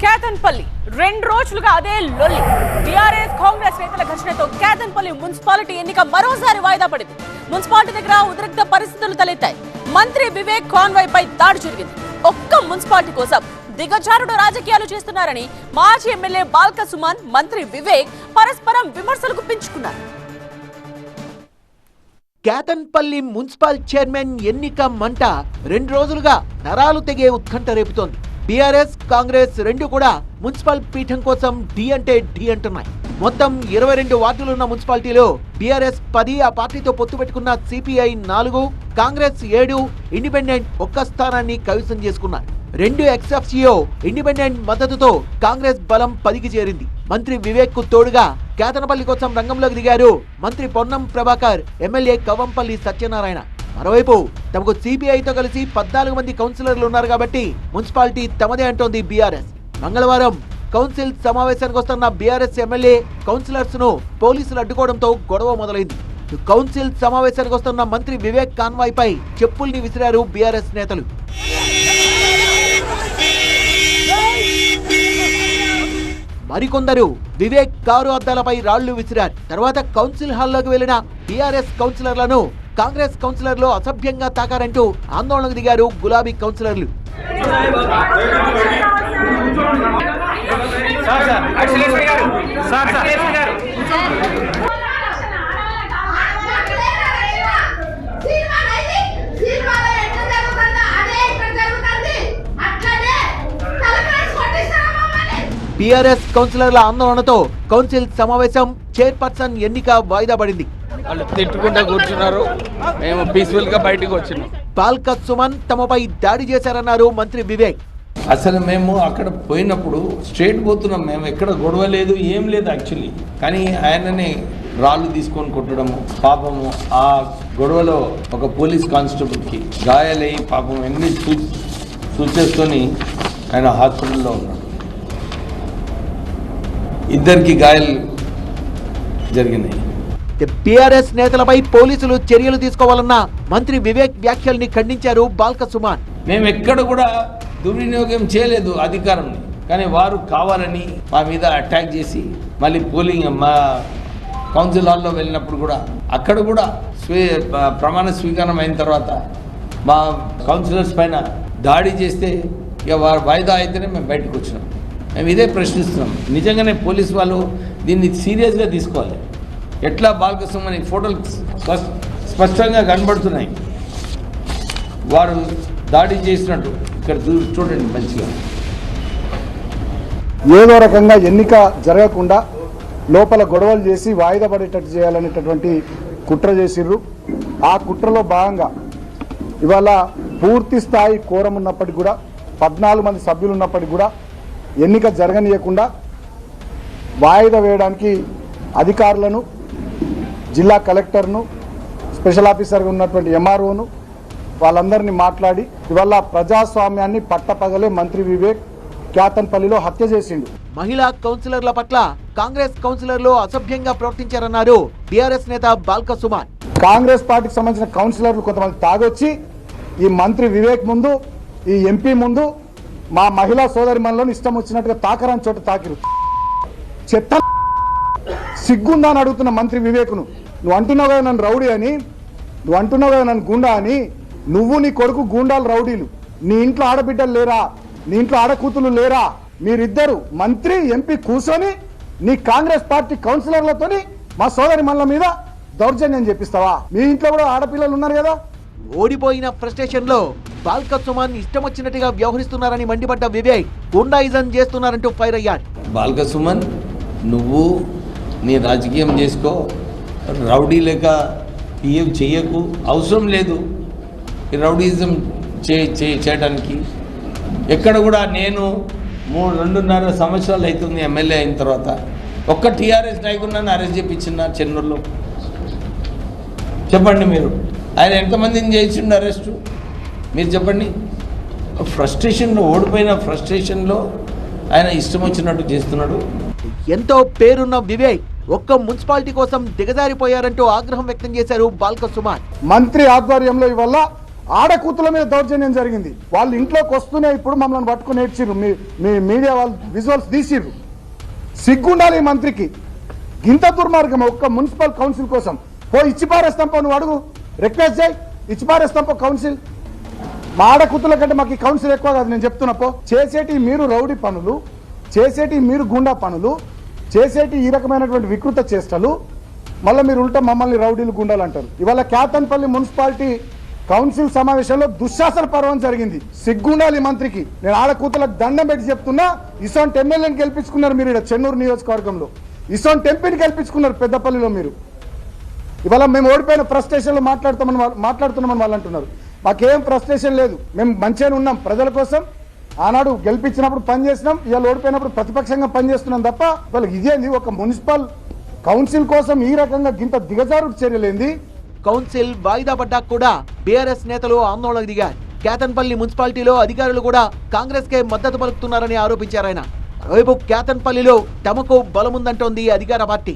కేతన్పల్లి 2 రోజులుగా అదే లొల్లి. టీఆర్ఎస్ కాంగ్రెస్ నేతల ఘర్షణతో కేతన్పల్లి మున్సిపాలిటీ ఎన్నిక మరోసారి వాయిదా పడింది. మున్సిపాలిటీ దగ్గర ఉద్రిక్త పరిస్థితులు తలెత్తాయి. మంత్రి వివేక్ కాన్వాయ్ పై దాడి జరిగింది. ఒక్క మున్సిపాలిటీ కోసం దిగజారుడు రాజకీయాలు చేస్తున్నారని మాజీ ఎమ్మెల్యే బాల్క సుమన్, మంత్రి వివేక్ పరస్పరం విమర్శలు గుప్పించుకున్నారు. కేతన్పల్లి మున్సిపల్ చైర్మన్ ఎన్నిక మంట 2 రోజులుగా నరాలు తెగే ఉత్కంఠ రేపుతోంది. బీఆర్ఎస్, కాంగ్రెస్ రెండు కూడా మున్సిపల్ పీఠం కోసం ఢీ అంటే ఢీ అంటున్నాయి. మొత్తం 22 వార్డులున్న మున్సిపాలిటీలో బీఆర్ఎస్ 10, ఆ పార్టీతో పొత్తు పెట్టుకున్న సిపిఐ 4, కాంగ్రెస్ 7, ఇండిపెండెంట్ 1 స్థానాన్ని కైవసం చేసుకున్నారు. 2 ఎక్స్ఎఫ్సిఓ ఇండిపెండెంట్ మద్దతుతో కాంగ్రెస్ బలం 10కి చేరింది. మంత్రి వివేక్ కు తోడుగా కేతనపల్లి కోసం రంగంలోకి దిగారు మంత్రి పొన్నం ప్రభాకర్, ఎమ్మెల్యే కవంపల్లి సత్యనారాయణ. మరోవైపు తమకు సిపిఐతో కలిసి 14 మంది కౌన్సిలర్లు ఉన్నారు కాబట్టి మున్సిపాలిటీ తమదే అంటోంది బీఆర్ఎస్. మంగళవారం కౌన్సిల్ సమావేశానికి వస్తున్న బీఆర్ఎస్ ఎమ్మెల్యే, కౌన్సిలర్స్ ను పోలీసులు అడ్డుకోవడంతో గొడవ మొదలైంది. కౌన్సిల్ సమావేశానికి వస్తున్న మంత్రి వివేక్ కాన్వాయ్ పై చెప్పుల్ని విసిరారు బీఆర్ఎస్ నేతలు. మరికొందరు వివేక్ కారు అద్దాలపై రాళ్లు విసిరారు. తర్వాత కౌన్సిల్ హాల్లోకి వెళ్లిన బీఆర్ఎస్ కౌన్సిలర్లను కాంగ్రెస్ కౌన్సిలర్లు అసభ్యంగా తాకారంటూ ఆందోళనకు దిగారు గులాబీ కౌన్సిలర్లు. బీఆర్ఎస్ కౌన్సిలర్ల ఆందోళనతో కౌన్సిల్ సమావేశం చైర్పర్సన్ ఎన్నిక వాయిదా పడింది. వాళ్ళు తిట్టుకుంటూ కూర్చున్నారు, మేము పీస్ఫుల్ గా బయటకు వచ్చినాం. బాల్క సుమన్ తమపై దాడి చేశారన్నారు మంత్రి వివేక్. అసలు మేము అక్కడ పోయినప్పుడు స్ట్రేట్ పోతున్నాం, మేము ఎక్కడ గొడవ లేదు, ఏం లేదు యాక్చువల్లీ. కానీ ఆయనని రాళ్ళు తీసుకొని కొట్టడము, పాపము ఆ గొడవలో ఒక పోలీస్ కానిస్టేబుల్కి గాయాలయ్యి పాపం ఎన్ని సూచేసుకొని ఆయన హాస్పిటల్లో ఉన్నాడు. 2 గాయాలు జరిగినాయి. బీఆర్ఎస్ నేతలపై పోలీసులు చర్యలు తీసుకోవాలన్న మంత్రి వివేక్ వ్యాఖ్యల్ని ఖండించారు బాల్క సుమన్. మేము ఎక్కడ కూడా దుర్వినియోగం చేయలేదు అధికారాన్ని, కానీ వారు కావాలని మా మీద అటాక్ చేసి మళ్ళీ పోలింగ్ మా కౌన్సిల్ హాల్లో వెళ్ళినప్పుడు కూడా అక్కడ కూడా ప్రమాణ స్వీకారం అయిన తర్వాత మా కౌన్సిలర్స్ పైన దాడి చేస్తే ఇక వారు వాయిదా అయితేనే మేము బయటకు వచ్చినాం. మేము ఇదే ప్రశ్నిస్తున్నాం. నిజంగానే పోలీసు వాళ్ళు దీన్ని సీరియస్గా తీసుకోవాలి. ఎట్లా బాల్క సుమన్ ఫోటోలు స్పష్టంగా కనబడుతున్నాయి, వారు దాడి చేసినట్టు ఇక్కడ చూడండి మంచిగా. ఏదో రకంగా ఎన్నిక జరగకుండా లోపల గొడవలు చేసి వాయిదా పడేటట్టు చేయాలనేటటువంటి కుట్ర చేసిర్రు. ఆ కుట్రలో భాగంగా ఇవాళ పూర్తి స్థాయి కోరం ఉన్నప్పటికీ కూడా 14 మంది సభ్యులు ఉన్నప్పటికీ కూడా ఎన్నిక జరగనీయకుండా వాయిదా వేయడానికి అధికారులను, జిల్లా కలెక్టర్ను, స్పెషల్ ఆఫీసర్గా ఉన్నటువంటి ఎంఆర్ఓను వాళ్ళందరినీ మాట్లాడి ఇవాళ ప్రజాస్వామ్యాన్ని పట్టపగలే మంత్రి వివేక్ కేతన్పల్లిలో హత్య చేసిండు. మహిళా కౌన్సిలర్ల పట్ల కాంగ్రెస్ కౌన్సిలర్లు అసభ్యంగా ప్రవర్తించారన్నారు బీఆర్ఎస్ నేత బాల్క సుమన్. కాంగ్రెస్ పార్టీకి సంబంధించిన కౌన్సిలర్లు కొంతమంది తాగొచ్చి ఈ మంత్రి వివేక్ ముందు, ఈ ఎంపీ ముందు మా మహిళా సోదరి మనలను ఇష్టం వచ్చినట్టుగా తాకరాని చోట తాకిరు. చెత్త సిగ్గుందా అని అడుగుతున్న మంత్రి వివేక్ను. నువ్వు అంటున్నావు కదా నన్ను రౌడీ అని, నువ్వు అంటున్నావు కదా నన్ను గుండా అని. నువ్వు నీ కొడుకు గూండాలు రౌడీలు. నీ ఇంట్లో ఆడబిడ్డలు లేరా? నీ ఇంట్లో ఆడకూతులు లేరా? మీరిద్దరు మంత్రి, ఎంపీ కూర్చొని నీ కాంగ్రెస్ పార్టీ కౌన్సిలర్లతోని మా సోదరి మనల మీద దౌర్జన్యం చేపిస్తావా? మీ ఇంట్లో కూడా ఆడపిల్లలు ఉన్నారు కదా. ఓడిపోయిన ఫ్రస్ట్రేషన్ లో బాల్క సుమన్ ఇష్టం వచ్చినట్టుగా వ్యవహరిస్తున్నారని మండిపడ్డ వివేక్ గుండాయిజం చేస్తున్నారంటూ ఫైర్ అయ్యారు. బాల్క సుమన్, నువ్వు నీ రాజకీయం చేసుకో, రౌడీ లేక బిహేవ్ చేయకు, అవసరం లేదు ఈ రౌడీజం చేయడానికి. ఎక్కడ కూడా నేను 2.5 సంవత్సరాలు అవుతుంది ఎమ్మెల్యే అయిన తర్వాత ఒక్క టీఆర్ఎస్ నాయకుడిని అరెస్ట్ చేయించిన చెన్నూరులో. చెప్పండి మీరు, ఆయన ఎంతమందిని చేయించిండు అరెస్టు మీరు చెప్పండి. ఫ్రస్ట్రేషన్లో, ఓడిపోయిన ఫ్రస్ట్రేషన్లో ఆయన ఇష్టం వచ్చినట్టు చేస్తున్నాడు. ఎంతో పేరున్న వివేక్ ఒక్క మున్సిపాలిటీ కోసం దిగజారిపోయారంటూ ఆగ్రహం వ్యక్తం చేశారు బాల్క సుమన్. మంత్రి ఆధ్వర్యంలో ఇవల్ల ఆడకూతుల మీద దౌర్జన్యం జరిగింది. వాళ్ళు ఇంట్లోకి వస్తూనే ఇప్పుడు మమ్మల్ని పట్టుకుని ఏడ్చిర్రు. మీ మీడియా వాళ్ళు విజువల్స్ తీసిర్రు. సిగ్గుండాలి ఈ మంత్రికి. ఇంత దుర్మార్గం ఒక్క మున్సిపల్ కౌన్సిల్ కోసం ఇచ్చి పారేస్తాంపో, నువ్వు అడుగు, రిక్వెస్ట్ చేయి, ఇచ్చి పారేస్తాంపో కౌన్సిల్. మా ఆడకూతుల కంటే మాకు ఈ కౌన్సిల్ ఎక్కువ కాదు. నేను చెప్తున్నపో చేసేటి మీరు రౌడీ పనులు, చేసేటి మీరు గుండా పనులు, చేసేటి ఈ రకమైనటువంటి వికృత చేష్టలు, మళ్ళీ మీరు ఉల్టా మమ్మల్ని రౌడీలు గుండాలు అంటారు. ఇవాళ కేతన్పల్లి మున్సిపాలిటీ కౌన్సిల్ సమావేశంలో దుశ్శాసన పర్వం జరిగింది. సిగ్గుండాలి మంత్రికి. నేను ఆడకూతులకు దండం పెట్టి చెప్తున్నా, ఇసొంటి ఎమ్మెల్యేని గెలిపించుకున్నారు మీరు. ఇక్కడ చెన్నూరు నియోజకవర్గంలో ఇసొంటి ఎంపీని గెలిపించుకున్నారు పెద్దపల్లిలో మీరు. ఇవాళ మేము ఓడిపోయిన ఫ్రస్ట్రేషన్లో మాట్లాడుతున్నామని వాళ్ళు అంటున్నారు. మాకేం ఫ్రస్ట్రేషన్ లేదు, మేము మంచిగానే ఉన్నాం ప్రజల కోసం. ఆనాడు గెలిపించినప్పుడు పనిచేసినాం, ఇవాళ ఓడిపోయినప్పుడు ప్రతిపక్షంగా పనిచేస్తున్నాం తప్ప వాళ్ళకి ఇదేంది ఒక మున్సిపల్ కౌన్సిల్ కోసం ఈ రకంగా గింత దిగజారుడు చర్యలేంది. కౌన్సిల్ వాయిదా పడ్డాక కూడా బీఆర్ఎస్ నేతలు ఆందోళనకు దిగారు. కేతన్పల్లి మున్సిపాలిటీలో అధికారులు కూడా కాంగ్రెస్ కే మద్దతు పలుకుతున్నారని ఆరోపించారు ఆయన. మరోవైపు కేతన్పల్లిలో తమకు బలముందంటోంది అధికార పార్టీ.